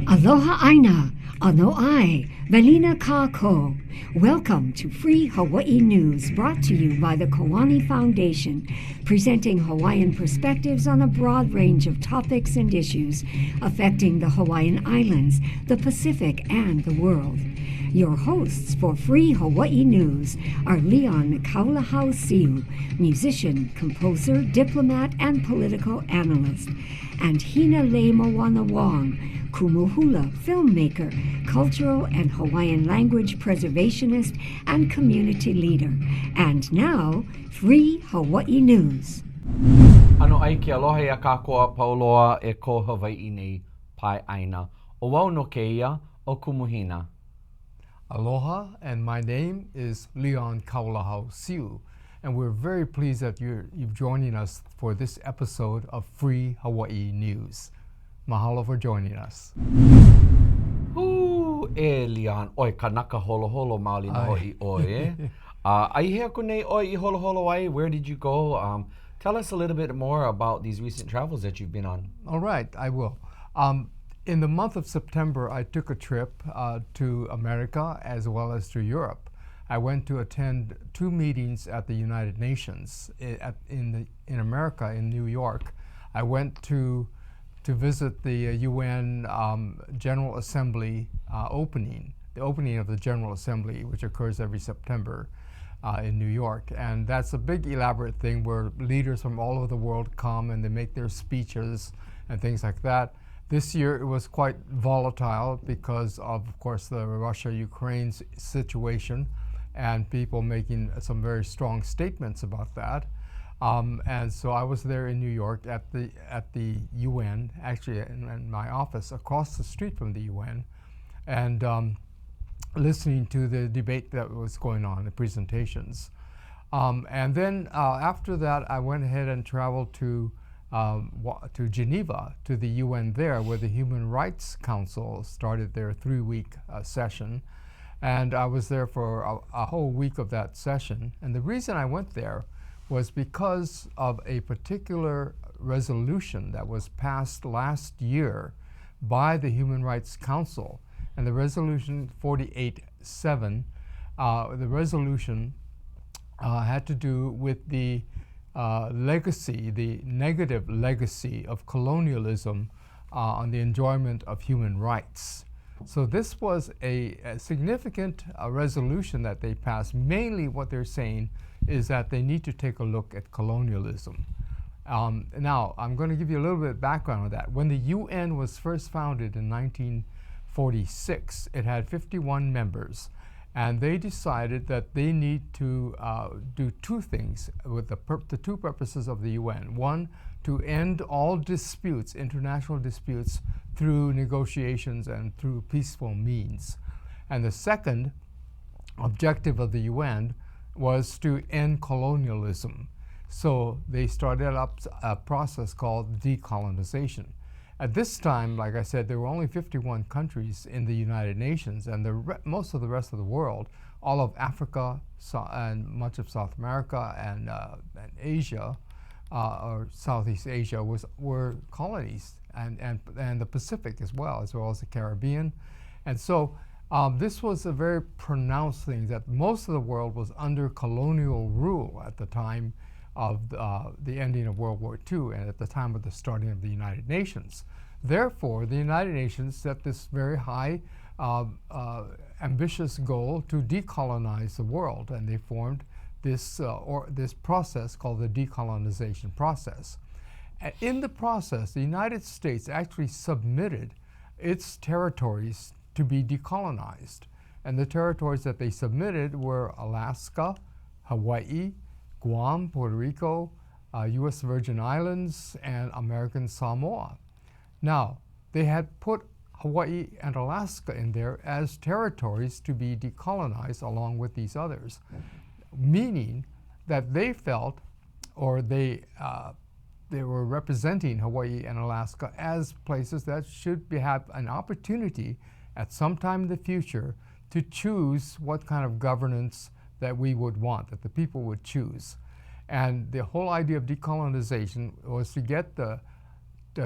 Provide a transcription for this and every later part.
Aloha Aina, Ano Ai, Velina Kako. Welcome to Free Hawaii News, brought to you by the Koani Foundation, presenting Hawaiian perspectives on a broad range of topics and issues affecting the Hawaiian Islands, the Pacific, and the world. Your hosts for Free Hawaii News are Leon Kaulahau Siu, musician, composer, diplomat, and political analyst, and Hina Lei Moana Wong, Kumuhula, filmmaker, cultural and Hawaiian language preservationist, and community leader. And now, Free Hawaii News. Ano ai ke aloha ia kākoa pauloa e ko Hawaii nei pai aina. O wau no ke ia o Kumuhina. Aloha, and my name is Leon Kaulahau Siu, and we're very pleased that you've joining us for this episode of Free Hawaii News. Mahalo for joining us. E Leon, oi kanaka holo holo maoli no i oi. Ai hea kunei oi I holo holo ai, where did you go? Tell us a little bit more about these recent travels that you've been on. All right, I will. In the month of September, I took a trip to America as well as to Europe. I went to attend two meetings at the United Nations in America, in New York. I went to visit the UN General Assembly the opening of the General Assembly, which occurs every September in New York. And that's a big elaborate thing where leaders from all over the world come and they make their speeches and things like that. This year it was quite volatile because of course, the Russia-Ukraine situation and people making some very strong statements about that. And so I was there in New York at the UN, actually in my office across the street from the UN, and listening to the debate that was going on, the presentations. And then after that, I went ahead and traveled to Geneva, to the UN there, where the Human Rights Council started their 3-week session. And I was there for a whole week of that session. And the reason I went there was because of a particular resolution that was passed last year by the Human Rights Council. And the resolution 48-7, the resolution had to do with the legacy, the negative legacy of colonialism on the enjoyment of human rights. So this was a significant resolution that they passed. Mainly what they're saying is that they need to take a look at colonialism. Now, I'm going to give you a little bit of background on that. When the UN was first founded in 1946, it had 51 members. And they decided that they need to do two things with the two purposes of the UN. One, to end all disputes, international disputes, through negotiations and through peaceful means. And the second objective of the UN was to end colonialism. So they started up a process called decolonization. At this time, like I said, there were only 51 countries in the United Nations, and most of the rest of the world, all of Africa and much of South America and Asia, or Southeast Asia, were colonies, and the Pacific as well as the Caribbean. And so this was a very pronounced thing, that most of the world was under colonial rule at the time of the ending of World War II and at the time of the starting of the United Nations. Therefore, the United Nations set this very high, ambitious goal to decolonize the world, and they formed this process called the decolonization process. And in the process, the United States actually submitted its territories to be decolonized. And the territories that they submitted were Alaska, Hawaii, Guam, Puerto Rico, U.S. Virgin Islands, and American Samoa. Now, they had put Hawaii and Alaska in there as territories to be decolonized along with these others, meaning that they felt, or they were representing Hawaii and Alaska as places that should have an opportunity at some time in the future to choose what kind of governance that we would want, that the people would choose. And the whole idea of decolonization was to get the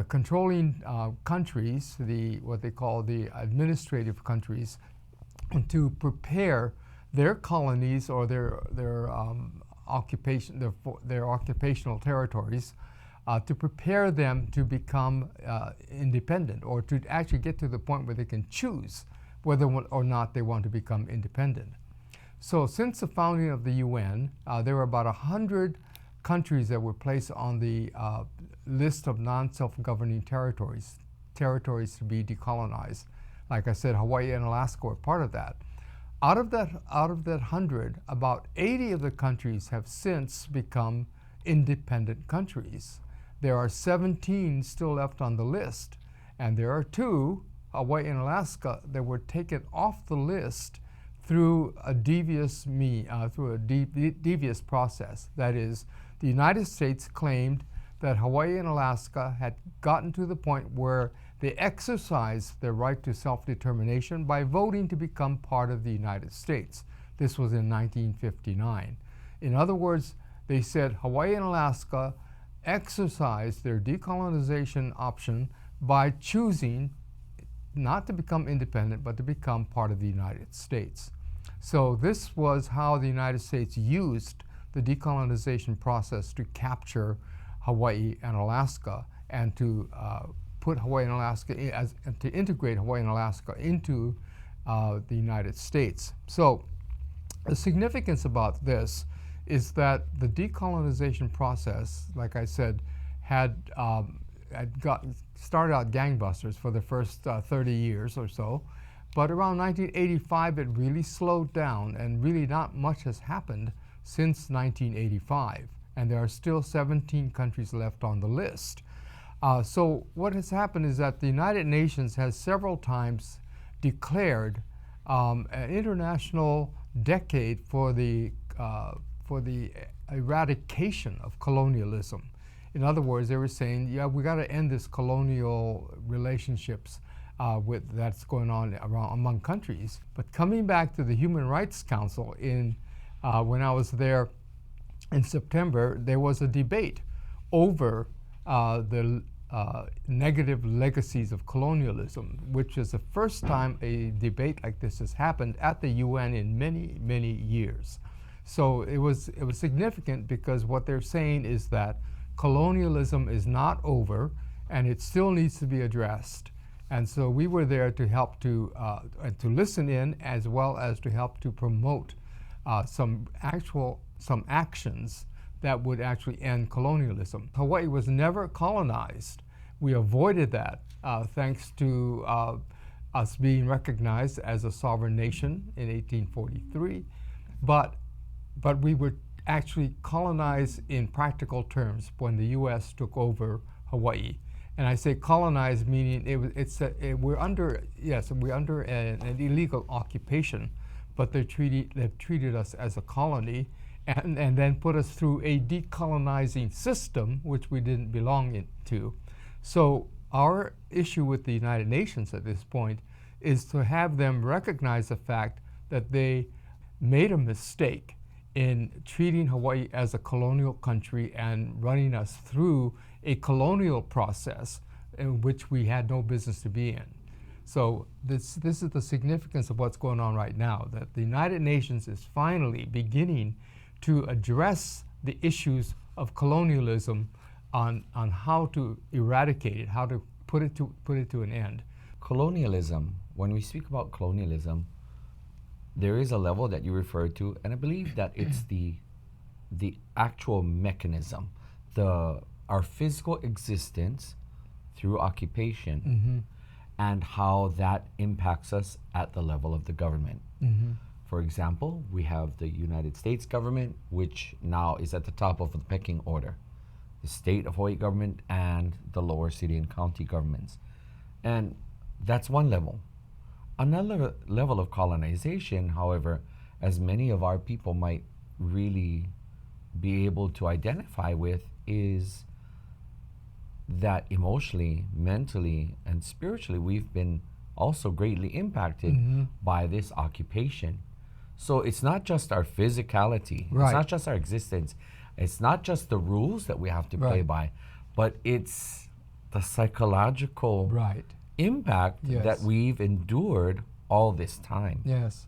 controlling countries, what they call the administrative countries, to prepare their colonies or their occupational territories to prepare them to become independent, or to actually get to the point where they can choose whether or not they want to become independent. So since the founding of the UN, there were about 100 countries that were placed on the list of non-self-governing territories to be decolonized. Like I said, Hawaii and Alaska were part of that. Out of that 100, about 80 of the countries have since become independent countries. There are 17 still left on the list, and there are 2, Hawaii and Alaska, that were taken off the list through a devious process. That is, the United States claimed that Hawaii and Alaska had gotten to the point where they exercised their right to self-determination by voting to become part of the United States. This was in 1959. In other words, they said Hawaii and Alaska exercised their decolonization option by choosing not to become independent, but to become part of the United States. So this was how the United States used the decolonization process to capture Hawaii and Alaska, and to put Hawaii and Alaska to integrate Hawaii and Alaska into the United States. So the significance about this is that the decolonization process, like I said, had started out gangbusters for the first 30 years or so, but around 1985 it really slowed down, and really not much has happened since 1985, and there are still 17 countries left on the list. So what has happened is that the United Nations has several times declared an international decade for the eradication of colonialism. In other words, they were saying, yeah, we got to end this colonial relationships that's going on among countries. But coming back to the Human Rights Council, when I was there in September, there was a debate over the negative legacies of colonialism, which is the first time a debate like this has happened at the UN in many, many years. So it was significant, because what they're saying is that colonialism is not over, and it still needs to be addressed. And so we were there to help to listen in, as well as to help to promote some actions that would actually end colonialism. Hawaii was never colonized. We avoided that thanks to us being recognized as a sovereign nation in 1843. But we were actually colonized in practical terms when the U.S. took over Hawaii. And I say colonized meaning we're under an illegal occupation, but they've treated us as a colony, and then put us through a decolonizing system which we didn't belong to. So our issue with the United Nations at this point is to have them recognize the fact that they made a mistake in treating Hawaii as a colonial country and running us through a colonial process in which we had no business to be in. So this is the significance of what's going on right now, that the United Nations is finally beginning to address the issues of colonialism on how to eradicate it, how to put it to an end. Colonialism, when we speak about colonialism, there is a level that you referred to, and I believe that it's the actual mechanism, our physical existence through occupation, and how that impacts us at the level of the government. For example, we have the United States government, which now is at the top of the pecking order, the state of Hawaii government, and the lower city and county governments. And that's one level. Another level of colonization, however, as many of our people might really be able to identify with, is that emotionally, mentally, and spiritually, we've been also greatly impacted by this occupation. So it's not just our physicality, Right. It's not just our existence, it's not just the rules that we have to play by, but it's the psychological Right. impact Yes. that we've endured all this time. Yes.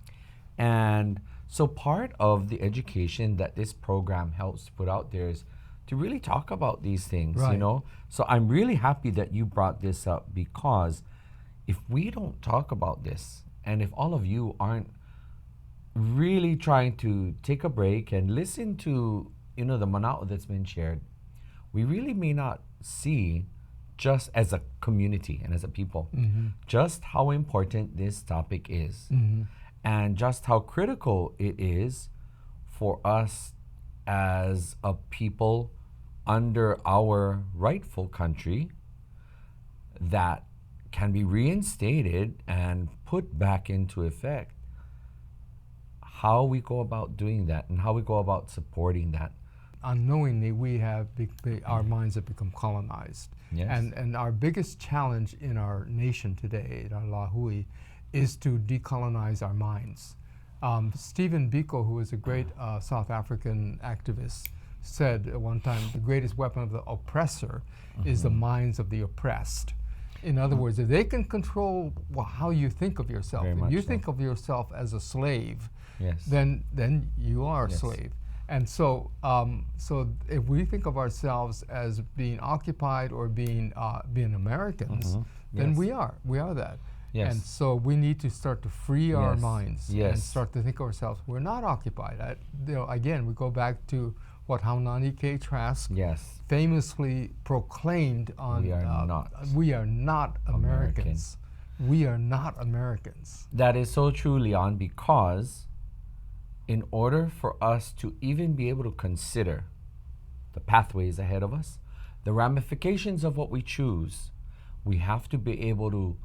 And so part of the education that this program helps to put out there is to really talk about these things, you Right. know? So I'm really happy that you brought this up, because if we don't talk about this, and if all of you aren't really trying to take a break and listen to, you know, the manao that's been shared, we really may not see, just as a community and as a people, just how important this topic is, and just how critical it is for us as a people under our rightful country that can be reinstated and put back into effect. How we go about doing that and how we go about supporting that. Unknowingly, we have our minds have become colonized. Yes. And our biggest challenge in our nation today, in our Lahui, is to decolonize our minds. Stephen Biko, who is a great South African activist, said at one time, the greatest weapon of the oppressor is the minds of the oppressed. In other words, if they can control how you think of yourself, Very if much you so. think of yourself as a slave, Yes. then you are a Yes. slave. And so, so if we think of ourselves as being occupied or being Americans, then Yes. we are that. Yes. And so we need to start to free our Yes. minds and Yes. start to think of ourselves. We're not occupied. Again, we go back to what Haunani K. Trask Yes. famously proclaimed on We are not we are not Americans. We are not Americans. That is so true, Leon, because in order for us to even be able to consider the pathways ahead of us, the ramifications of what we choose, we have to be able to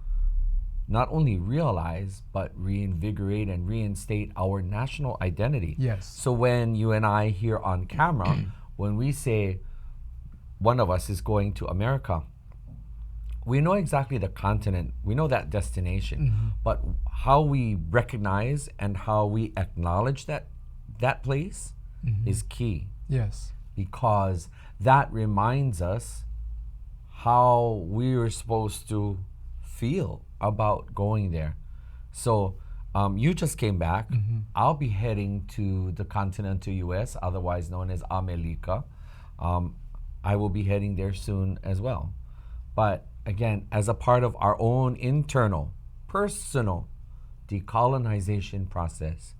not only realize, but reinvigorate and reinstate our national identity. Yes. So when you and I here on camera, when we say one of us is going to America, we know exactly the continent, we know that destination, but how we recognize and how we acknowledge that place is key, Yes. because that reminds us how we are supposed to feel about going there. So you just came back. I'll be heading to the continental US, otherwise known as America. I will be heading there soon as well. But again, as a part of our own internal, personal decolonization process,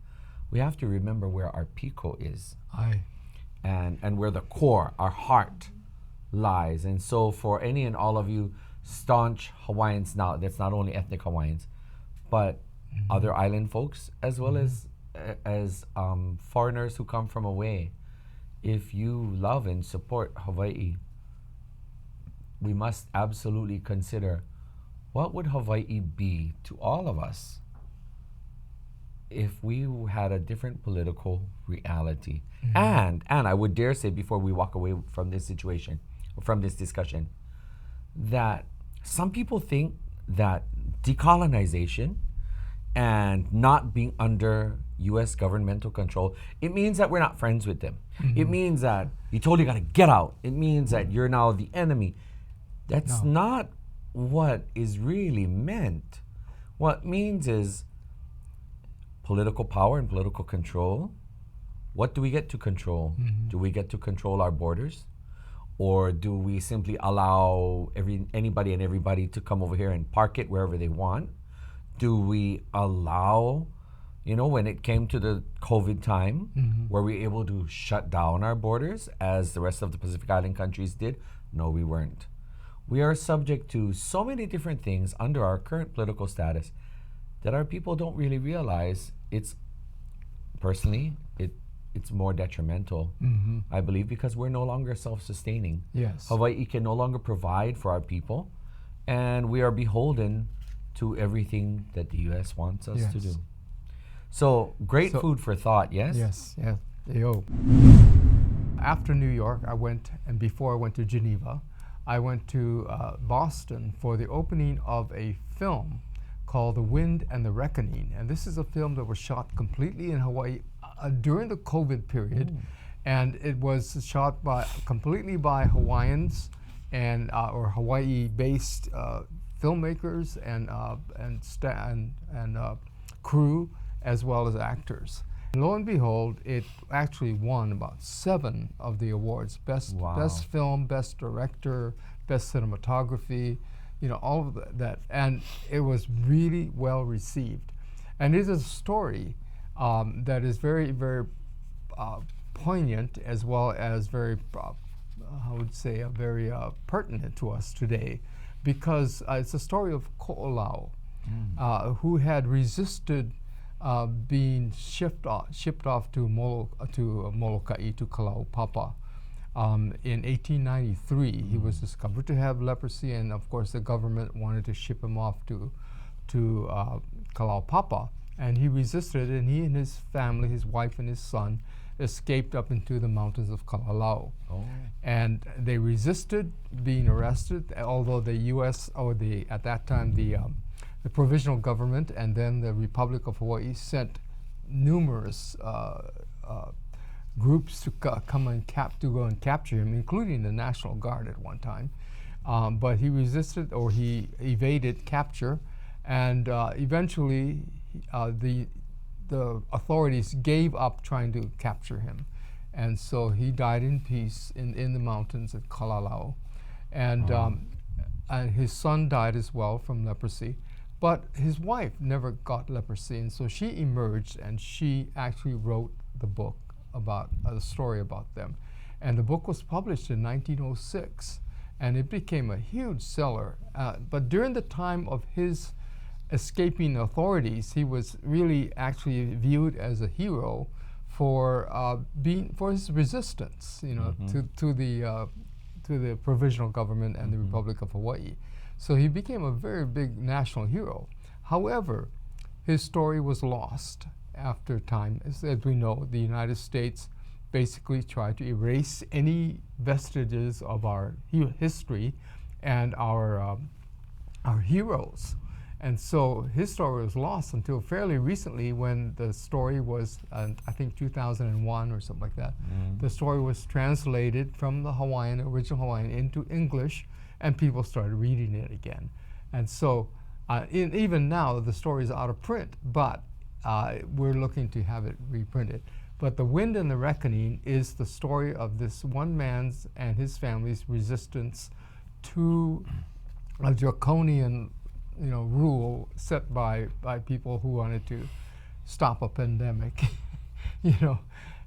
we have to remember where our pico is Aye. and where the core, our heart, lies. And so for any and all of you staunch Hawaiians now, that's not only ethnic Hawaiians, but other island folks, as well as foreigners who come from away, if you love and support Hawaii, we must absolutely consider, what would Hawaii be to all of us if we had a different political reality? And I would dare say, before we walk away from this situation, from this discussion, that some people think that decolonization and not being under U.S. governmental control, it means that we're not friends with them. It means that you totally got to get out. It means that you're now the enemy. That's not what is really meant. What it means is political power and political control. What do we get to control? Do we get to control our borders? Or do we simply allow anybody and everybody to come over here and park it wherever they want? Do we allow, when it came to the COVID time, were we able to shut down our borders as the rest of the Pacific Island countries did? No, we weren't. We are subject to so many different things under our current political status that our people don't really realize. It's more detrimental, I believe, because we're no longer self-sustaining. Yes. Hawaii can no longer provide for our people, and we are beholden to everything that the U.S. wants us to Yes. do. So, great food for thought, yes? Yes. Yeah. Yo. After New York, before I went to Geneva, I went to Boston for the opening of a film called The Wind and the Reckoning. And this is a film that was shot completely in Hawaii during the COVID period. And it was shot completely by Hawaiians and or Hawaii-based filmmakers and crew, as well as actors. And lo and behold, it actually won about 7 of the awards: best film, best director, best cinematography, all of that, and it was really well received. And it is a story that is very, very poignant, as well as very, I would say, very pertinent to us today, because it's a story of Ko'olau, who had resisted being shipped off to Molokai, to Kalaupapa. In 1893, he was discovered to have leprosy, and of course the government wanted to ship him off to Kalaupapa, and he resisted, and he and his family, his wife and his son, escaped up into the mountains of Kalalau. Oh. And they resisted being arrested, although the U.S. or at that time the provisional government and then the Republic of Hawaii sent numerous groups to come and go and capture him, including the National Guard at one time. But he resisted, or he evaded capture, and eventually the authorities gave up trying to capture him. And so he died in peace in the mountains at Kalalau. And his son died as well from leprosy. But his wife never got leprosy, and so she emerged, and she actually wrote the book about the story about them. And the book was published in 1906, and it became a huge seller. But during the time of his escaping authorities, he was really actually viewed as a hero for his resistance, to the provisional government and the Republic of Hawaii. So he became a very big national hero. However, his story was lost after time. As we know, the United States basically tried to erase any vestiges of our history and our heroes. And so his story was lost until fairly recently, when the story was, I think 2001 or something like that. The story was translated from the original Hawaiian into English, and people started reading it again. And so even now the story is out of print, but we're looking to have it reprinted. But The Wind and the Reckoning is the story of this one man's and his family's resistance to a draconian rule set by people who wanted to stop a pandemic.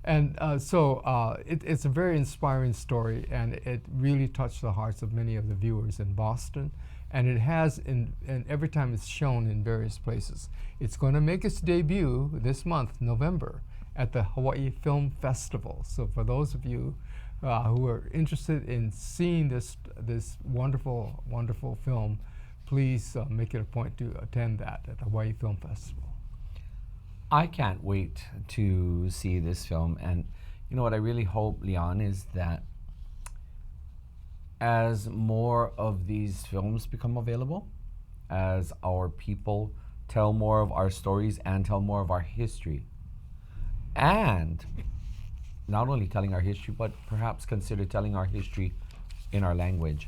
And so it's a very inspiring story, and it really touched the hearts of many of the viewers in Boston. And it has, and every time it's shown in various places. It's going to make its debut this month, November, at the Hawaii Film Festival. So for those of you who are interested in seeing this wonderful, wonderful film, please make it a point to attend that at the Hawaii Film Festival. I can't wait to see this film, and what I really hope, Leon, is that as more of these films become available, as our people tell more of our stories and tell more of our history, and not only telling our history, but perhaps consider telling our history in our language.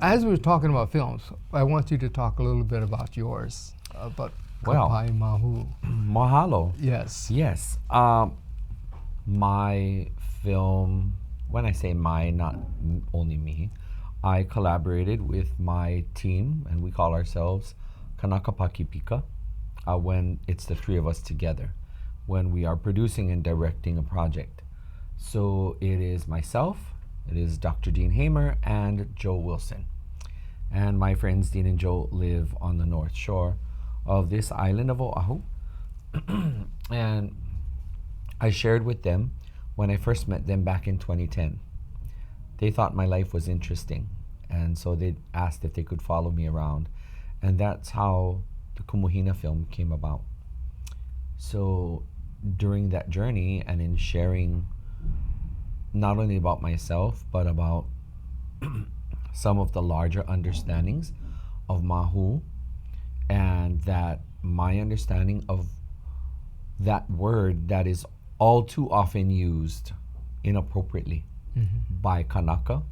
As we were talking about films, I want you to talk a little bit about yours, about Well, Kapai Mahu. Mahalo. Yes. Yes. My film, when I say my, not only me, I collaborated with my team, and we call ourselves Kanaka Pakipika, when it's the three of us together, when we are producing and directing a project. So it is myself, it is Dr. Dean Hamer, and Joe Wilson. And my friends Dean and Joe live on the North Shore of this island of Oahu. And I shared with them when I first met them back in 2010. They thought my life was interesting, and so they asked if they could follow me around. And that's how the Kumuhina film came about. So during that journey, and in sharing not only about myself, but about some of the larger understandings of Mahu, and that my understanding of that word that is all too often used inappropriately by Kanaka,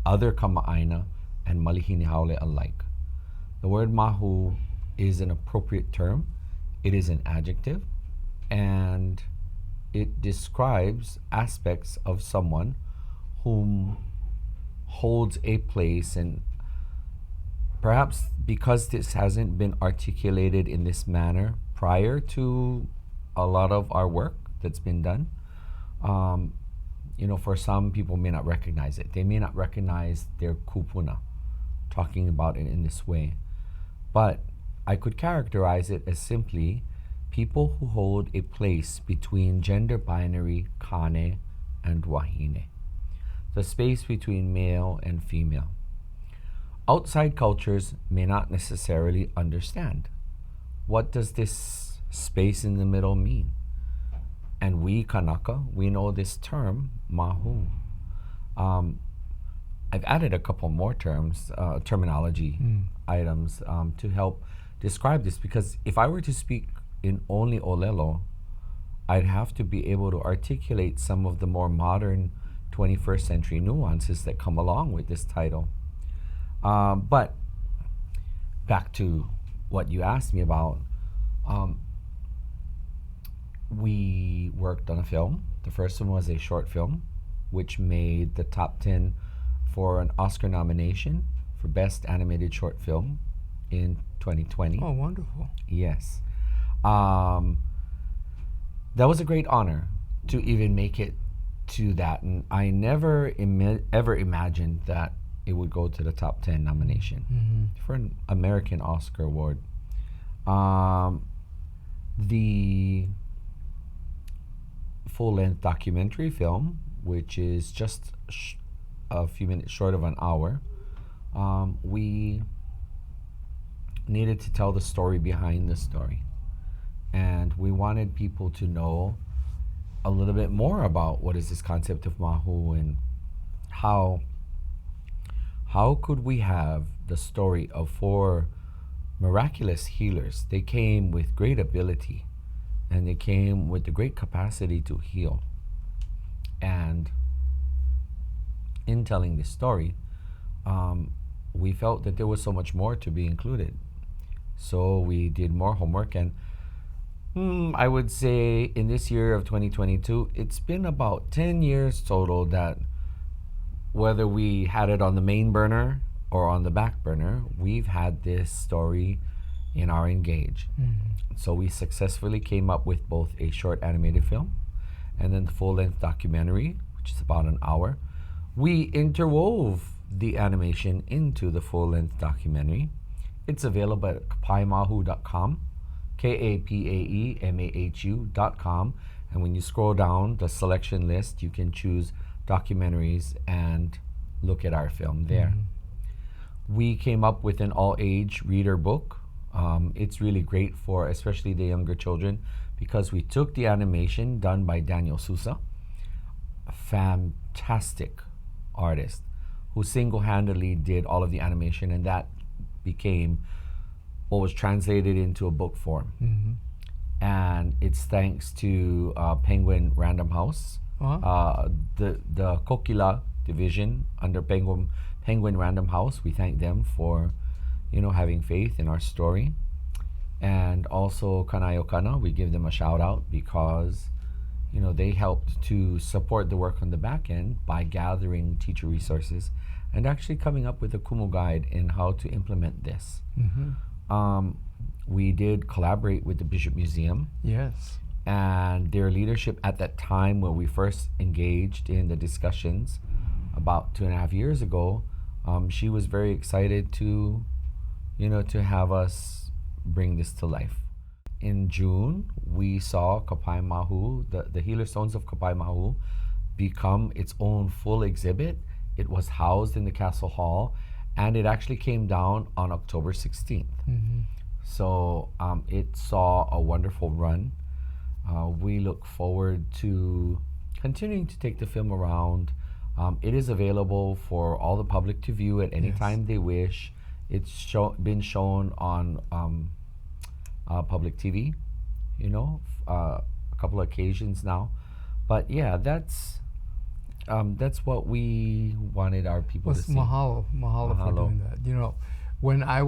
other Kama'aina, and Malihini Haole alike. The word mahu is an appropriate term. It is an adjective, and it describes aspects of someone whom holds a place, and perhaps because this hasn't been articulated in this manner prior to a lot of our work that's been done, for some people may not recognize it. They may not recognize their kupuna, talking about it in this way. But I could characterize it as simply people who hold a place between gender binary kane and wahine, the space between male and female. Outside cultures may not necessarily understand. What does this space in the middle mean? And we Kanaka, we know this term, mahu. I've added a couple more terms, terminology items to help describe this, because if I were to speak in only Olelo, I'd have to be able to articulate some of the more modern 21st century nuances that come along with this title. But back to what you asked me about, we worked on a film. The first one was a short film, which made the top 10 for an Oscar nomination for Best Animated Short Film in 2020. Oh, wonderful. Yes. That was a great honor to even make it to that. And I never ever imagined that it would go to the top 10 nomination for an American Oscar award. The full-length documentary film, which is just a few minutes short of an hour, we needed to tell the story behind the story. And we wanted people to know a little bit more about what is this concept of mahu, and how could we have the story of 4 miraculous healers. They came with great ability, and they came with the great capacity to heal. And in telling this story, we felt that there was so much more to be included. So we did more homework, and I would say in this year of 2022, it's been about 10 years total that whether we had it on the main burner or on the back burner, we've had this story in our Engage. So we successfully came up with both a short animated film and then the full-length documentary, which is about an hour. We interwove the animation into the full-length documentary. It's available at kapaemahu.com, KAPAEMAHU.com, and when you scroll down the selection list, you can choose documentaries and look at our film there. We came up with an all-age reader book. It's really great for especially the younger children, because we took the animation done by Daniel Sousa, a fantastic artist who single-handedly did all of the animation, and that became what was translated into a book form. And it's thanks to Penguin Random House, the Kokila division under Penguin Random House. We thank them for having faith in our story. And also Kanayokana, we give them a shout out because they helped to support the work on the back end by gathering teacher resources and actually coming up with a Kumu guide in how to implement this. We did collaborate with the Bishop Museum. Yes. And their leadership at that time when we first engaged in the discussions about 2.5 years ago, she was very excited to have us bring this to life. In June, we saw Kapaemahu, the Healer Stones of Kapaemahu, become its own full exhibit. It was housed in the Castle Hall, and it actually came down on October 16th. So it saw a wonderful run. We look forward to continuing to take the film around. It is available for all the public to view at any time they wish. It's been shown on public TV, a couple of occasions now. But yeah, that's That's what we wanted our people Well, to see. mahalo, mahalo for Mahalo. doing that. You know, when I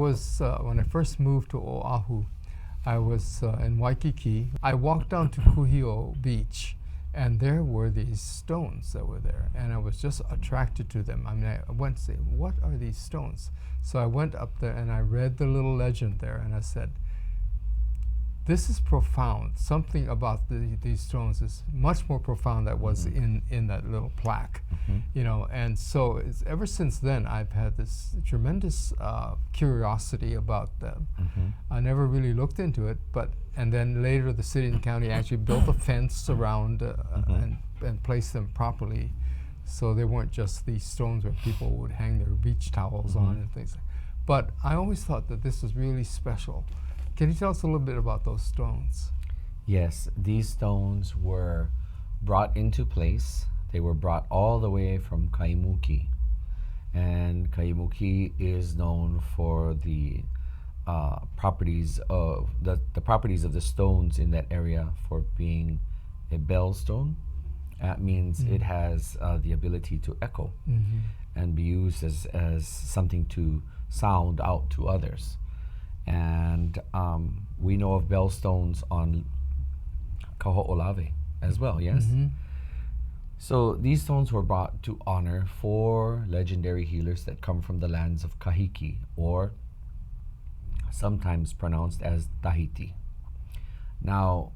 first moved to Oahu, I was in Waikiki. I walked down to Kuhio Beach, and there were these stones that were there, and I was just attracted to them. I mean, I went to say, "What are these stones?" So I went up there and I read the little legend there, and I said, this is profound. Something about these stones is much more profound than was in that little plaque, you know. And so ever since then, I've had this tremendous curiosity about them. I never really looked into it, and then later the city and county actually built a fence around and placed them properly, so they weren't just these stones where people would hang their beach towels on and things. But I always thought that this was really special. Can you tell us a little bit about those stones? Yes, these stones were brought into place. They were brought all the way from Kaimuki. And Kaimuki is known for the properties of the stones in that area for being a bell stone. That means it has the ability to echo and be used as something to sound out to others. And we know of bell stones on Kaho'olawe as well, yes? So these stones were brought to honor 4 legendary healers that come from the lands of Kahiki, or sometimes pronounced as Tahiti. Now,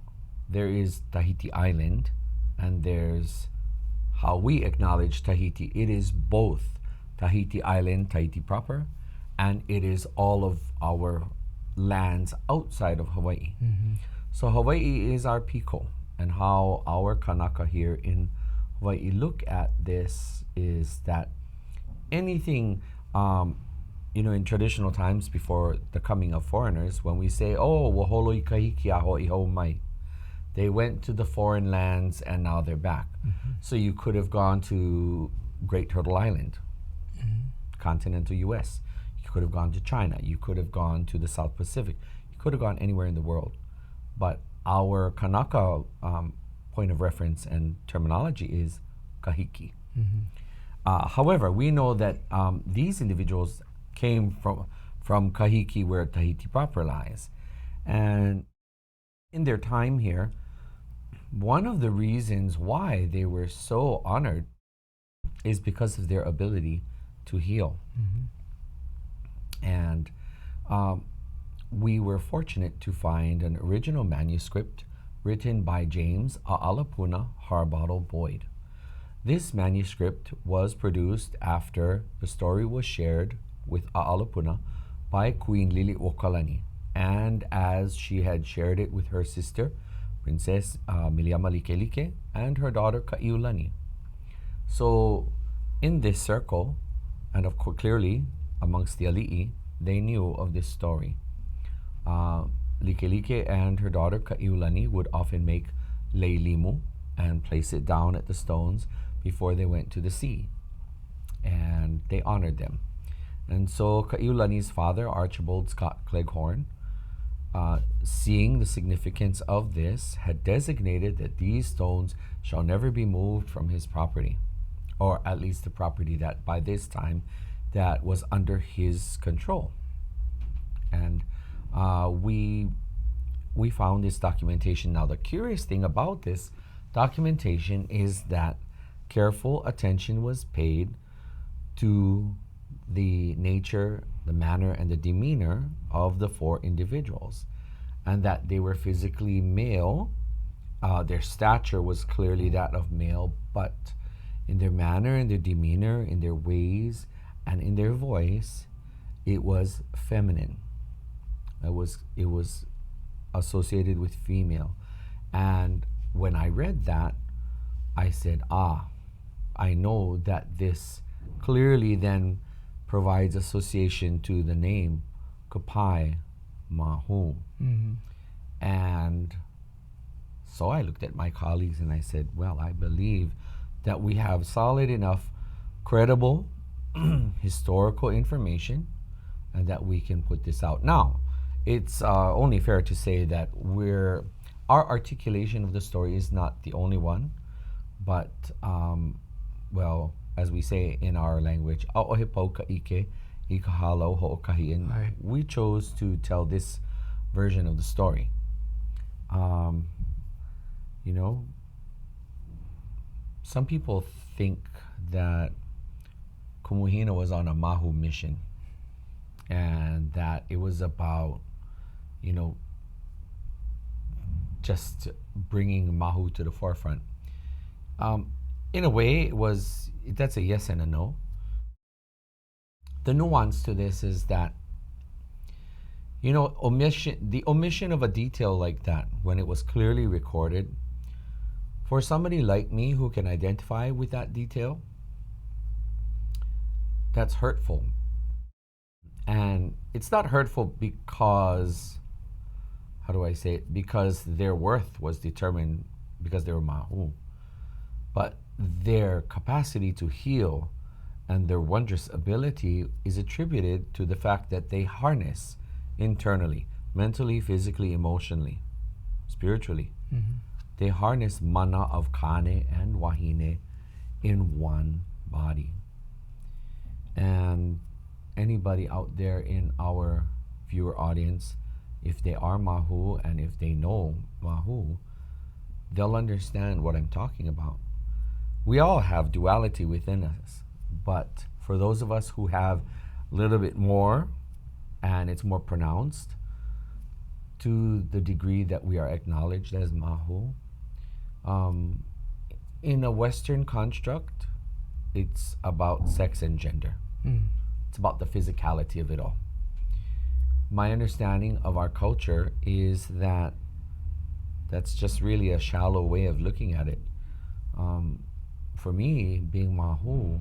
there is Tahiti Island, and there's how we acknowledge Tahiti. It is both Tahiti Island, Tahiti proper, and it is all of our lands outside of Hawaii. So Hawaii is our piko, and how our Kanaka here in Hawaii look at this is that anything, in traditional times before the coming of foreigners, when we say, oh, waholo I kahiki aho I hau mai, they went to the foreign lands and now they're back. So you could have gone to Great Turtle Island, continental US. You could have gone to China. You could have gone to the South Pacific. You could have gone anywhere in the world. But our Kanaka point of reference and terminology is kahiki. However, we know that these individuals came from Kahiki, where Tahiti proper lies. And in their time here, one of the reasons why they were so honored is because of their ability to heal. And we were fortunate to find an original manuscript written by James A'alapuna Harbottle Boyd. This manuscript was produced after the story was shared with A'alapuna by Queen Lili'uokalani, and as she had shared it with her sister, Princess Miliama Likelike, and her daughter Ka'iulani. So in this circle, and of course clearly amongst the Ali'i, they knew of this story. Likelike and her daughter Ka'iulani would often make leilimu and place it down at the stones before they went to the sea, and they honored them. And so Ka'iulani's father, Archibald Scott Cleghorn, seeing the significance of this, had designated that these stones shall never be moved from his property, or at least the property that by this time that was under his control. And we found this documentation. Now, the curious thing about this documentation is that careful attention was paid to the nature, the manner, and the demeanor of the 4 individuals, and that they were physically male. Their stature was clearly that of male, but in their manner, in their demeanor, in their ways, and in their voice, it was feminine. It was associated with female. And when I read that, I said, I know that this clearly then provides association to the name Kapai Mahu. And so I looked at my colleagues and I said, well, I believe that we have solid enough, credible historical information, and that we can put this out. Now, it's only fair to say that our articulation of the story is not the only one, but well, as we say in our language, "A'ohe ka ike, ikahalo ho'okahi," and Right. we chose to tell this version of the story. Um, you know, some people think that Kumuhina was on a Mahu mission and that it was about, you know, just bringing Mahu to the forefront. Um, in a way, that's a yes and a no. The nuance to this is that, you know, the omission of a detail like that when it was clearly recorded, for somebody like me who can identify with that detail, that's hurtful. And it's not hurtful because, how do I say it? Because their worth was determined because they were Mahu. But their capacity to heal and their wondrous ability is attributed to the fact that they harness internally, mentally, physically, emotionally, spiritually. They harness mana of Kane and Wahine in one body. And anybody out there in our viewer audience, if they are Mahu and if they know Mahu, they'll understand what I'm talking about. We all have duality within us, but for those of us who have a little bit more and it's more pronounced to the degree that we are acknowledged as Mahu, in a Western construct, it's about sex and gender. It's about the physicality of it all. My understanding of our culture is that that's just really a shallow way of looking at it. For me, being Mahu,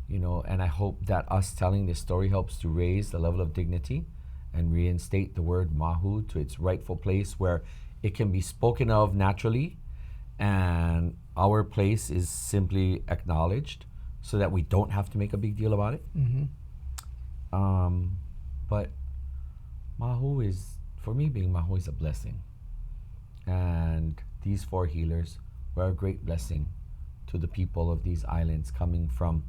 you know, and I hope that us telling this story helps to raise the level of dignity and reinstate the word Mahu to its rightful place where it can be spoken of naturally and our place is simply acknowledged so that we don't have to make a big deal about it. But Mahu is, for me, being Mahu is a blessing. And these four healers were a great blessing to the people of these islands coming from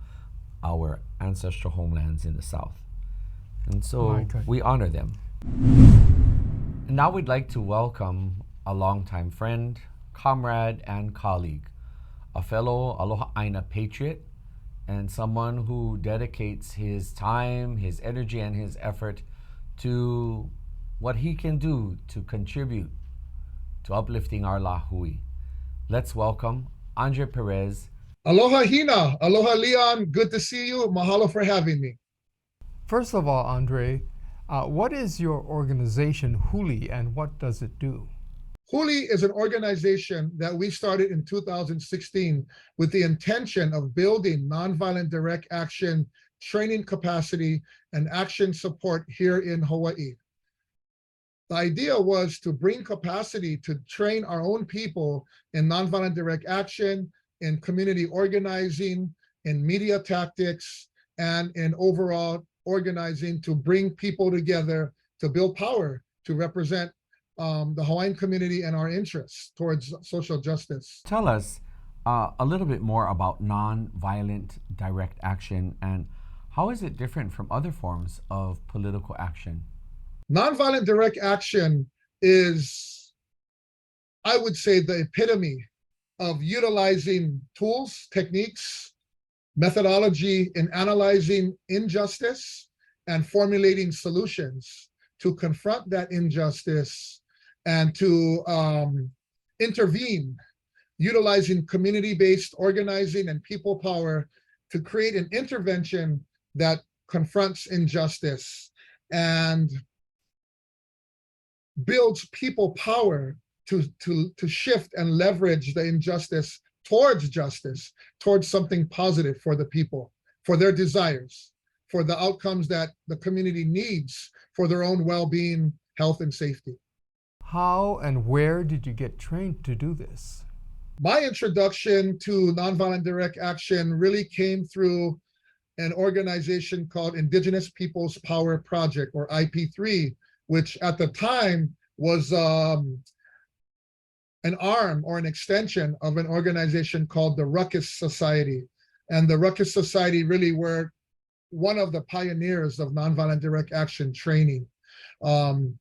our ancestral homelands in the south. And so we honor them. And now we'd like to welcome a longtime friend, comrade, and colleague, a fellow Aloha Aina patriot, and someone who dedicates his time, his energy, and his effort to what he can do to contribute to uplifting our Lahui. Let's welcome Andre Perez. Aloha Hina, aloha Leon, good to see you. Mahalo for having me. First of all, Andre, what is your organization, Huli, and what does it do? Huli is an organization that we started in 2016 with the intention of building nonviolent direct action training capacity and action support here in Hawaii. The idea was to bring capacity to train our own people in nonviolent direct action, in community organizing, in media tactics, and in overall organizing to bring people together to build power, to represent the Hawaiian community and our interests towards social justice. Tell us a little bit more about nonviolent direct action and how is it different from other forms of political action? Nonviolent direct action is, I would say, the epitome of utilizing tools, techniques, methodology in analyzing injustice and formulating solutions to confront that injustice and to intervene, utilizing community-based organizing and people power to create an intervention that confronts injustice and builds people power to shift and leverage the injustice towards justice, towards something positive for the people, for their desires, for the outcomes that the community needs for their own well-being, health, and safety. How and where did you get trained to do this? My introduction to nonviolent direct action really came through an organization called Indigenous Peoples Power Project, or IP3, which at the time was an arm or an extension of an organization called the Ruckus Society. And the Ruckus Society really were one of the pioneers of nonviolent direct action training. And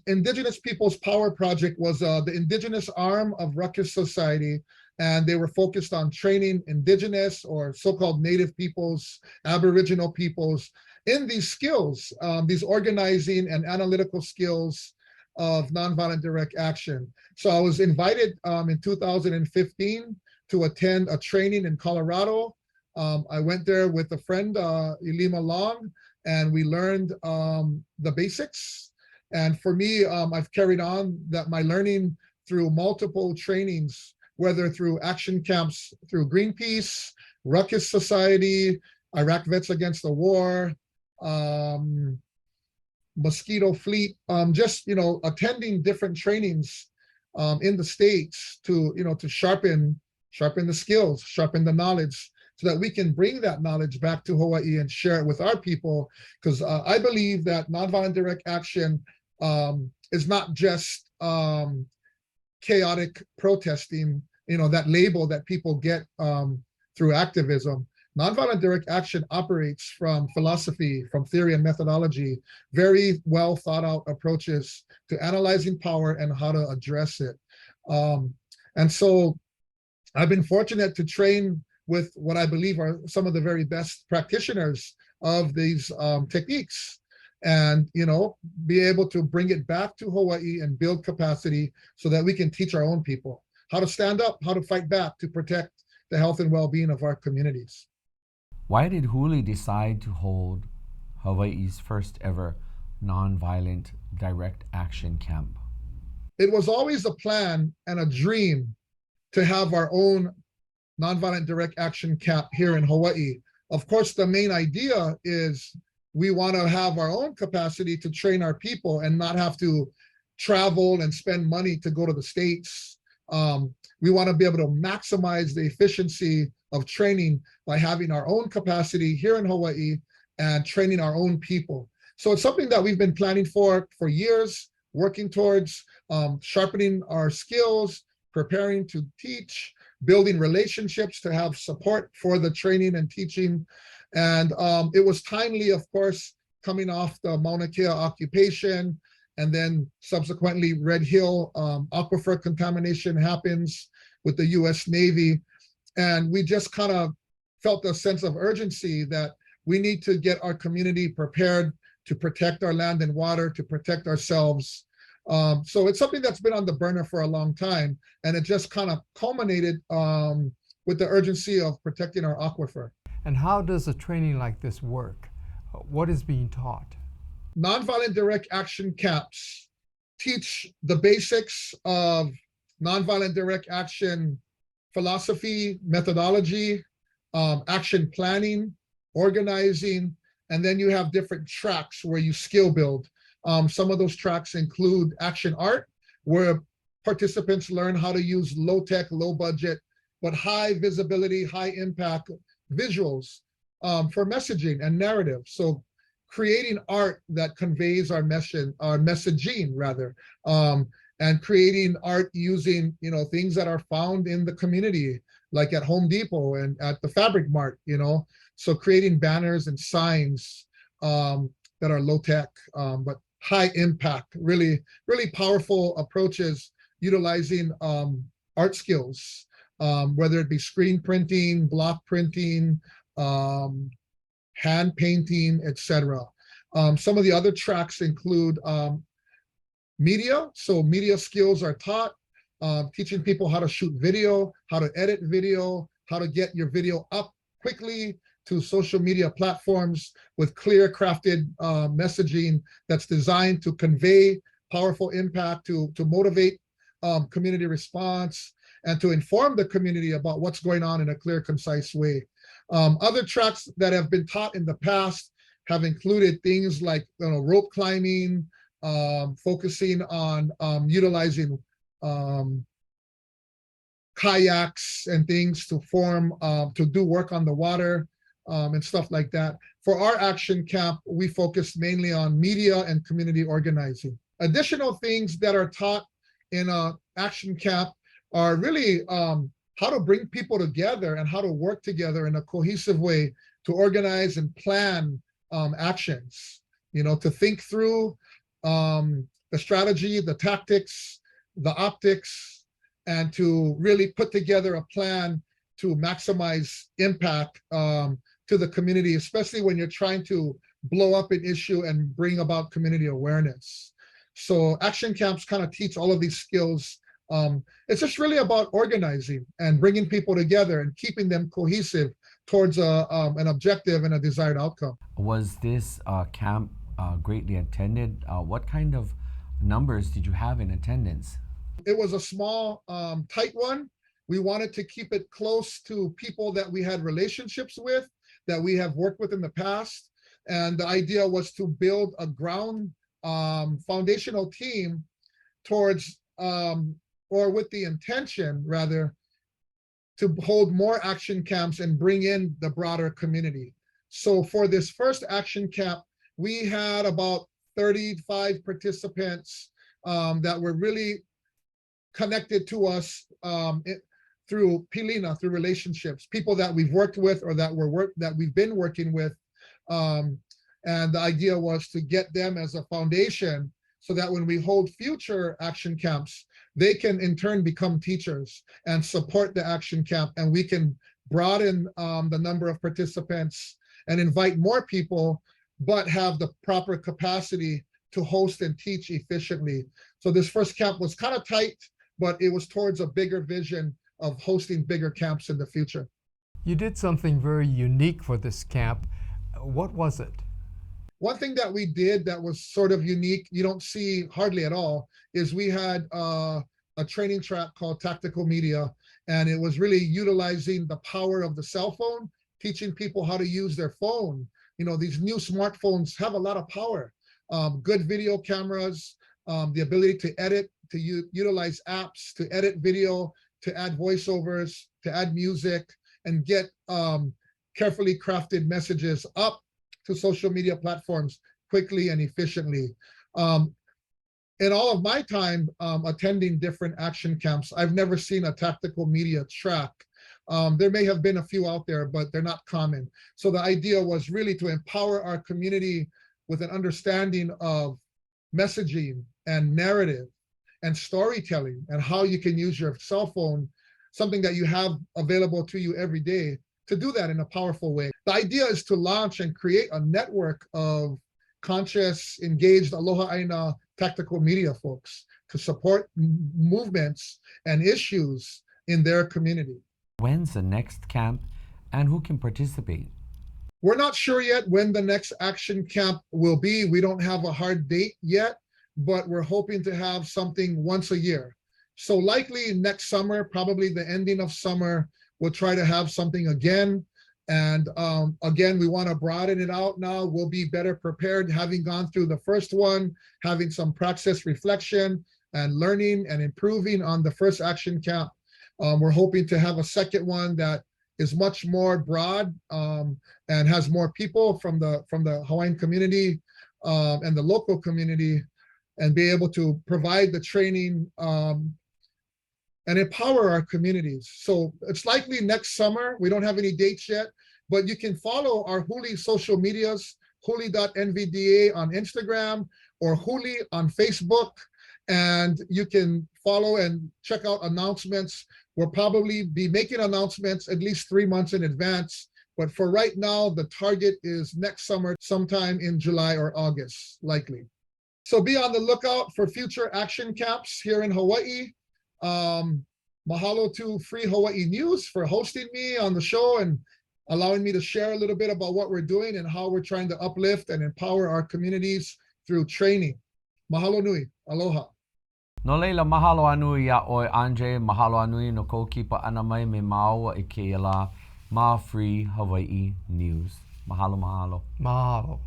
Indigenous Peoples Power Project was the indigenous arm of Ruckus Society, and they were focused on training indigenous or so-called native peoples, Aboriginal peoples in these skills, these organizing and analytical skills of nonviolent direct action. So I was invited in 2015 to attend a training in Colorado. I went there with a friend, Ilima Long, and we learned the basics. And for me, I've carried on my learning through multiple trainings, whether through action camps, through Greenpeace, Ruckus Society, Iraq Vets Against the War, Mosquito Fleet, just, attending different trainings in the States to sharpen the skills, sharpen the knowledge, so that we can bring that knowledge back to Hawaii and share it with our people. Because I believe that nonviolent direct action is not just chaotic protesting, that label that people get through activism. Nonviolent direct action operates from philosophy, from theory and methodology, very well thought out approaches to analyzing power and how to address it. And so I've been fortunate to train with what I believe are some of the very best practitioners of these techniques, and be able to bring it back to Hawaii and build capacity so that we can teach our own people how to stand up, how to fight back, to protect the health and well-being of our communities. Why did Huli decide to hold Hawaii's first ever nonviolent direct action camp? It was always a plan and a dream to have our own nonviolent direct action camp here in Hawaii. Of course, the main idea is we want to have our own capacity to train our people and not have to travel and spend money to go to the States. We want to be able to maximize the efficiency of training by having our own capacity here in Hawaii and training our own people. So it's something that we've been planning for years, working towards, sharpening our skills, preparing to teach, building relationships to have support for the training and teaching. And it was timely, of course, coming off the Mauna Kea occupation, and then subsequently Red Hill aquifer contamination happens with the US Navy. And we just kind of felt a sense of urgency that we need to get our community prepared to protect our land and water, to protect ourselves. So it's something that's been on the burner for a long time, and it just kind of culminated with the urgency of protecting our aquifer. And how does a training like this work? What is being taught? Nonviolent direct action camps teach the basics of nonviolent direct action philosophy, methodology, action planning, organizing, and then you have different tracks where you skill build. Some of those tracks include action art, where participants learn how to use low-tech, low-budget, but high visibility, high impact visuals for messaging and narrative. So creating art that conveys our messaging rather, and creating art using things that are found in the community, like at Home Depot and at the Fabric Mart. So creating banners and signs that are low tech but high impact, really powerful approaches utilizing art skills, whether it be screen printing, block printing, hand painting, etc. Some of the other tracks include media. So media skills are taught, teaching people how to shoot video, how to edit video, how to get your video up quickly to social media platforms with clear crafted messaging that's designed to convey powerful impact, to motivate community response, and to inform the community about what's going on in a clear, concise way. Other tracks that have been taught in the past have included things like rope climbing, focusing on utilizing kayaks and things to form, to do work on the water, and stuff like that. For our action camp, we focus mainly on media and community organizing. Additional things that are taught in a action camp are really how how to bring people together and how to work together in a cohesive way to organize and plan actions, to think through the strategy, the tactics, the optics, and to really put together a plan to maximize impact to the community, especially when you're trying to blow up an issue and bring about community awareness. So action camps kind of teach all of these skills. It's just really about organizing and bringing people together and keeping them cohesive towards an objective and a desired outcome. Was this camp greatly attended? What kind of numbers did you have in attendance? It was a small, tight one. We wanted to keep it close to people that we had relationships with, that we have worked with in the past. And the idea was to build a ground foundational team towards, or with the intention rather, to hold more action camps and bring in the broader community. So for this first action camp, we had about 35 participants that were really connected to us through Pilina, through relationships, people that we've worked with or that we've been working with. And the idea was to get them as a foundation so that when we hold future action camps, they can in turn become teachers and support the action camp, and we can broaden the number of participants and invite more people, but have the proper capacity to host and teach efficiently. So this first camp was kind of tight, but it was towards a bigger vision of hosting bigger camps in the future. You did something very unique for this camp. What was it? One thing that we did that was sort of unique, you don't see hardly at all, is we had a training track called Tactical Media, and it was really utilizing the power of the cell phone, teaching people how to use their phone. These new smartphones have a lot of power, good video cameras, the ability to edit, to utilize apps, to edit video, to add voiceovers, to add music, and get carefully crafted messages up to social media platforms quickly and efficiently. In all of my time attending different action camps, I've never seen a tactical media track. There may have been a few out there, but they're not common. So the idea was really to empower our community with an understanding of messaging and narrative and storytelling and how you can use your cell phone, something that you have available to you every day, to do that in a powerful way. The idea is to launch and create a network of conscious, engaged Aloha Aina tactical media folks to support movements and issues in their community. When's the next camp and who can participate? We're not sure yet when the next action camp will be. We don't have a hard date yet, but we're hoping to have something once a year. So likely next summer, probably the ending of summer, we'll try to have something again. And again, we want to broaden it out now. We'll be better prepared, having gone through the first one, having some praxis reflection and learning and improving on the first action camp. We're hoping to have a second one that is much more broad and has more people from the Hawaiian community and the local community, and be able to provide the training and empower our communities. So it's likely next summer. We don't have any dates yet, but you can follow our Huli social medias, huli.nvda on Instagram or Huli on Facebook, and you can follow and check out announcements. We'll probably be making announcements at least 3 months in advance, but for right now, the target is next summer, sometime in July or August, likely. So be on the lookout for future action camps here in Hawaii. Mahalo to Free Hawaii News for hosting me on the show and allowing me to share a little bit about what we're doing and how we're trying to uplift and empower our communities through training. Mahalo nui. Aloha. No leila mahalo anui ya oi Andre, mahalo anui no ko kipa ana mai me maua e ke la ma Free Hawaii News. Mahalo, mahalo. Mahalo.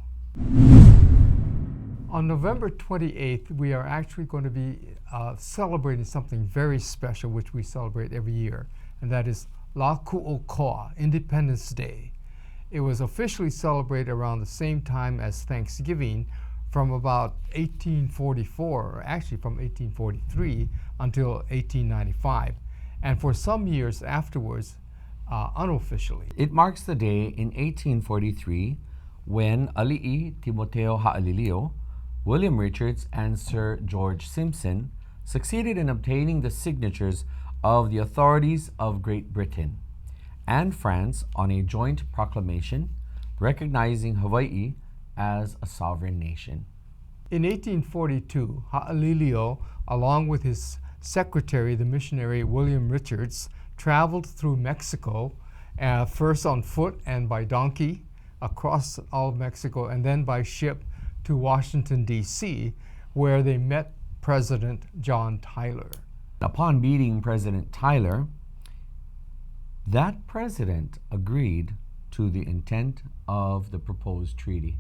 On November 28th, we are actually going to be celebrating something very special, which we celebrate every year, and that is La Ku'okoa, Independence Day. It was officially celebrated around the same time as Thanksgiving from about 1844, or actually from 1843 until 1895. and for some years afterwards, unofficially. It marks the day in 1843 when Ali'i Timoteo Ha'alilio, William Richards, and Sir George Simpson succeeded in obtaining the signatures of the authorities of Great Britain and France on a joint proclamation recognizing Hawaii as a sovereign nation. In 1842, Ha'alilio, along with his secretary, the missionary William Richards, traveled through Mexico, first on foot and by donkey across all of Mexico, and then by ship to Washington, D.C., where they met President John Tyler. Upon meeting President Tyler, that president agreed to the intent of the proposed treaty.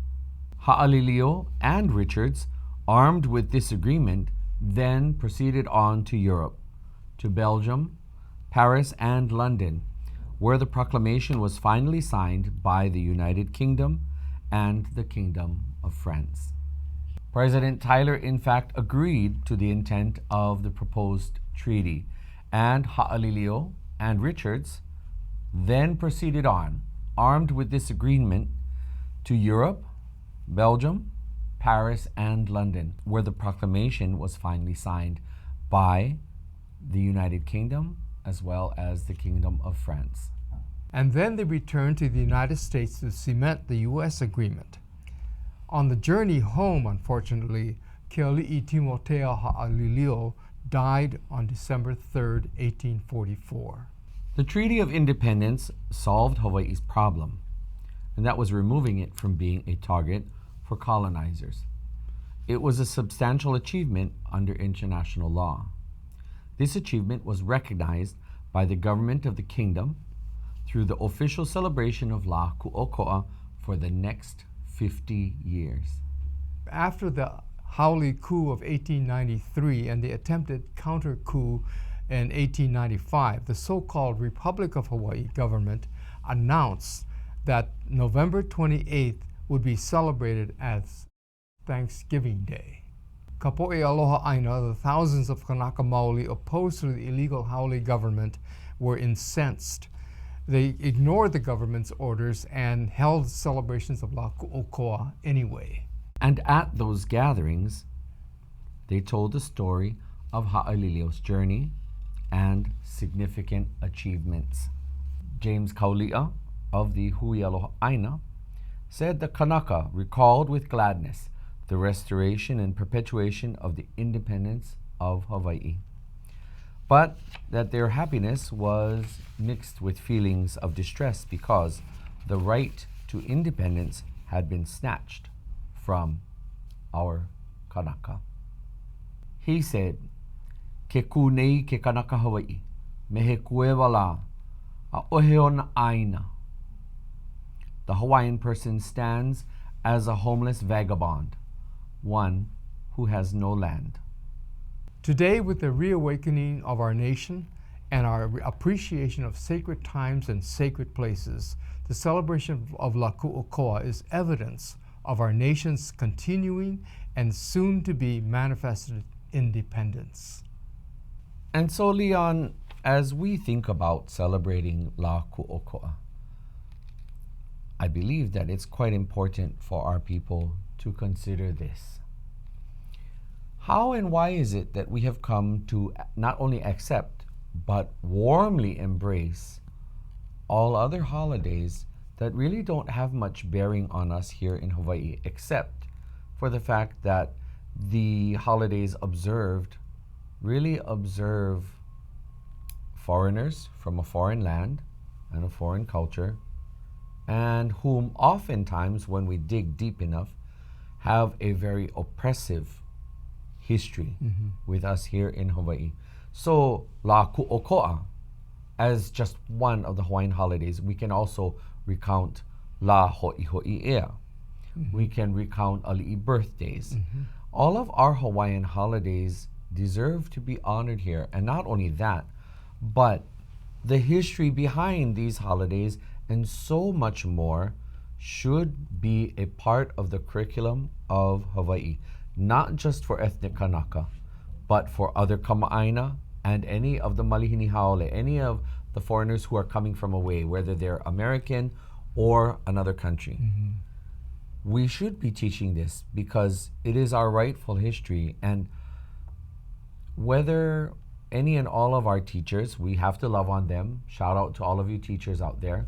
Ha'alilio and Richards, armed with this agreement, then proceeded on to Europe, to Belgium, Paris, and London, where the proclamation was finally signed by the United Kingdom and the Kingdom of France. President Tyler, in fact, agreed to the intent of the proposed treaty, and Ha'alilio and Richards then proceeded on, armed with this agreement, to Europe, Belgium, Paris, and London, where the proclamation was finally signed by the United Kingdom as well as the Kingdom of France. And then they returned to the United States to cement the U.S. agreement. On the journey home, unfortunately, Keali'i Timoteo Ha'alilio died on December 3, 1844. The Treaty of Independence solved Hawaii's problem, and that was removing it from being a target for colonizers. It was a substantial achievement under international law. This achievement was recognized by the government of the kingdom through the official celebration of La Ku'oko'a for the next 50 years. After the Haole coup of 1893 and the attempted counter coup in 1895, the so-called Republic of Hawaii government announced that November 28th would be celebrated as Thanksgiving Day. Kapo'i Aloha Aina, the thousands of Kanaka Maoli opposed to the illegal Haole government were incensed. They ignored the government's orders and held celebrations of La Ku'oko'a anyway. And at those gatherings, they told the story of Ha'alilio's journey and significant achievements. James Kauli'a of the Hui Aloha Aina said the Kanaka recalled with gladness the restoration and perpetuation of the independence of Hawaii, but that their happiness was mixed with feelings of distress because the right to independence had been snatched from our Kanaka. He said, "Ke kunei ke Kanaka Hawaii, me he kuewala, a oheona aina." The Hawaiian person stands as a homeless vagabond, one who has no land. Today, with the reawakening of our nation and our appreciation of sacred times and sacred places, the celebration of La Ku'oko'a is evidence of our nation's continuing and soon to be manifested independence. And so, Leon, as we think about celebrating La Ku'oko'a, I believe that it's quite important for our people to consider this. How and why is it that we have come to not only accept, but warmly embrace all other holidays that really don't have much bearing on us here in Hawaii, except for the fact that the holidays observed really observe foreigners from a foreign land and a foreign culture, and whom oftentimes, when we dig deep enough, have a very oppressive history with us here in Hawaii. So, La Ku'oko'a, as just one of the Hawaiian holidays, we can also recount La Ho'iho'i'ea. We can recount Ali'i birthdays. All of our Hawaiian holidays deserve to be honored here. And not only that, but the history behind these holidays and so much more should be a part of the curriculum of Hawaii, not just for ethnic Kanaka, but for other Kama'aina and any of the Malihini Haole, any of the foreigners who are coming from away, whether they're American or another country. We should be teaching this because it is our rightful history. And whether any and all of our teachers, we have to love on them. Shout out to all of you teachers out there.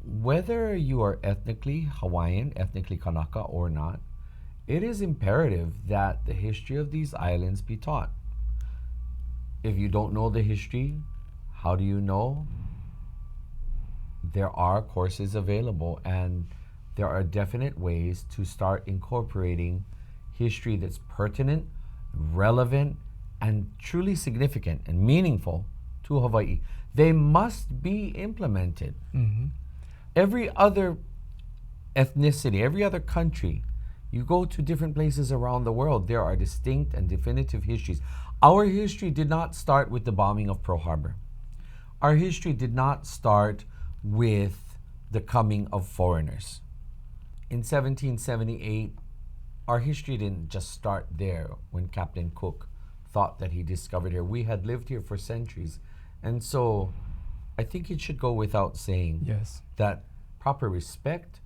Whether you are ethnically Hawaiian, ethnically Kanaka or not, it is imperative that the history of these islands be taught. If you don't know the history, how do you know? There are courses available, and there are definite ways to start incorporating history that's pertinent, relevant, and truly significant and meaningful to Hawaii. They must be implemented. Every other ethnicity, every other country, you go to different places around the world, there are distinct and definitive histories. Our history did not start with the bombing of Pearl Harbor. Our history did not start with the coming of foreigners. In 1778, our history didn't just start there when Captain Cook thought that he discovered here. We had lived here for centuries. And so I think it should go without saying Yes. that proper respect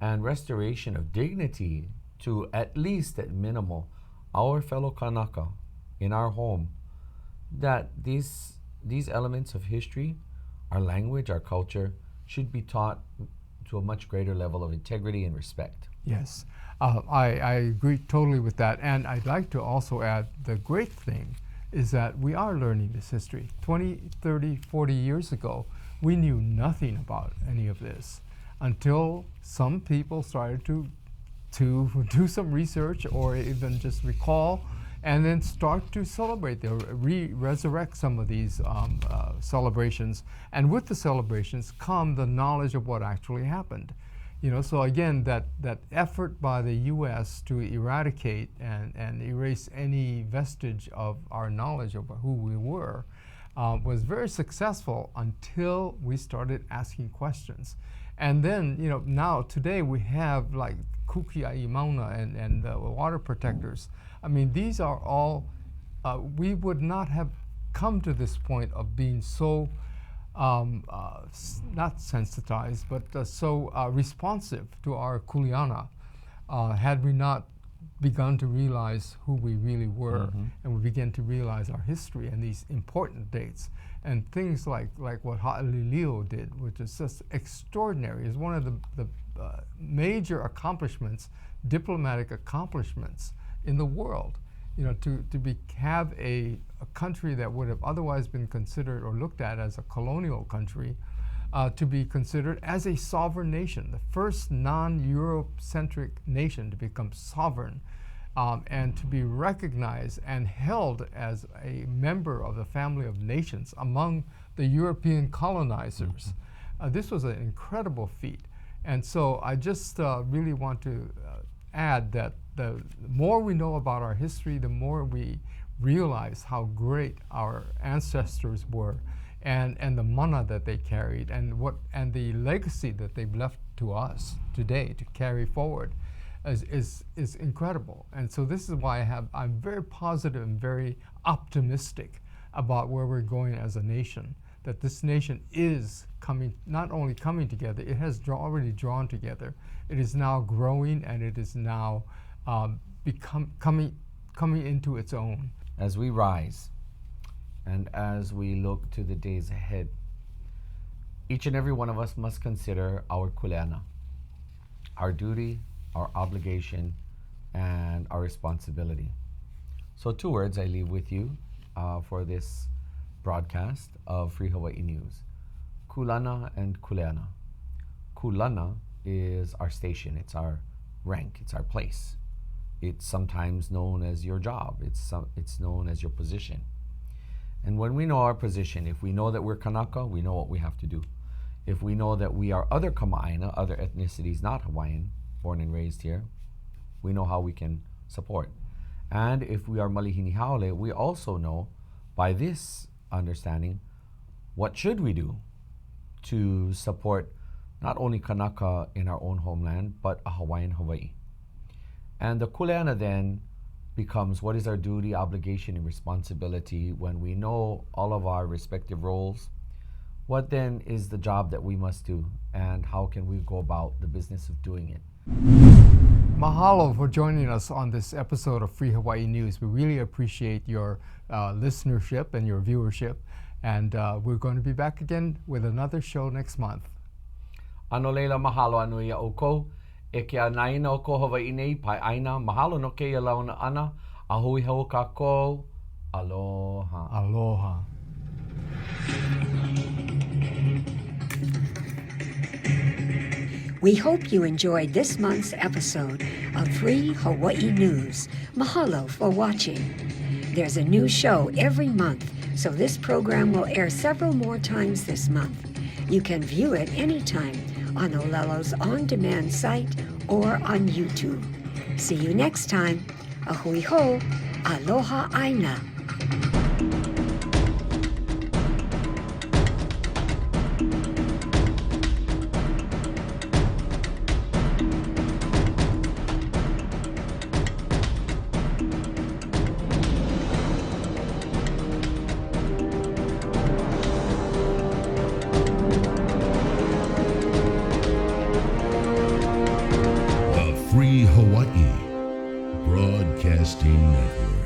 and restoration of dignity to at least at minimal our fellow Kanaka in our home, that these elements of history, our language, our culture, should be taught to a much greater level of integrity and respect. Yes, I agree totally with that. And I'd like to also add the great thing is that we are learning this history. 20, 30, 40 years ago, we knew nothing about any of this until some people started to do some research or even just recall and then start to celebrate, they resurrect some of these celebrations. And with the celebrations come the knowledge of what actually happened. You know, so again, that effort by the U.S. to eradicate and erase any vestige of our knowledge of who we were was very successful until we started asking questions. And then, you know, now today we have like Kukiai Mauna and water protectors. I mean, these are all, we would not have come to this point of being so not sensitized, but so responsive to our kuleana had we not begun to realize who we really were, and we began to realize our history and these important dates and things like what Ha'alilio did, which is just extraordinary. Is one of the major accomplishments, diplomatic accomplishments in the world. You know, to have a country that would have otherwise been considered or looked at as a colonial country, to be considered as a sovereign nation, the first non-Europe-centric nation to become sovereign, and to be recognized and held as a member of the family of nations among the European colonizers. This was an incredible feat. And so I just really want to add that the more we know about our history, the more we realize how great our ancestors were, and the mana that they carried, and the legacy that they've left to us today to carry forward is incredible. And so this is why I'm very positive and very optimistic about where we're going as a nation. That this nation is not only coming together, it has already drawn together. It is now growing, and it is now coming into its own. As we rise and as we look to the days ahead, each and every one of us must consider our kuleana, our duty, our obligation, and our responsibility. So 2 words I leave with you for this broadcast of Free Hawaii News: kulana and kuleana. Kulana is our station, it's our rank, it's our place. It's sometimes known as your job, it's known as your position. And when we know our position, if we know that we're Kanaka, we know what we have to do. If we know that we are other Kama'aina, other ethnicities not Hawaiian, born and raised here, we know how we can support. And if we are Malihini Haole, we also know by this understanding what should we do to support not only Kanaka in our own homeland, but a Hawaiian Hawaii. And the kuleana then becomes what is our duty, obligation, and responsibility when we know all of our respective roles? What then is the job that we must do, and how can we go about the business of doing it? Mahalo for joining us on this episode of Free Hawaii News. We really appreciate your listenership and your viewership, and we're going to be back again with another show next month. Ano leila mahalo anu ia oko. E ke anaina o ko Hawaii nei pai aina. Mahalo no ke ia launa ana. Ahui hau kako. Aloha. Aloha. We hope you enjoyed this month's episode of Free Hawaii News. Mahalo for watching. There's a new show every month, so this program will air several more times this month. You can view it anytime on Olelo's on-demand site or on YouTube. See you next time. Ahui ho, aloha aina. The Free Hawaii Broadcasting Network.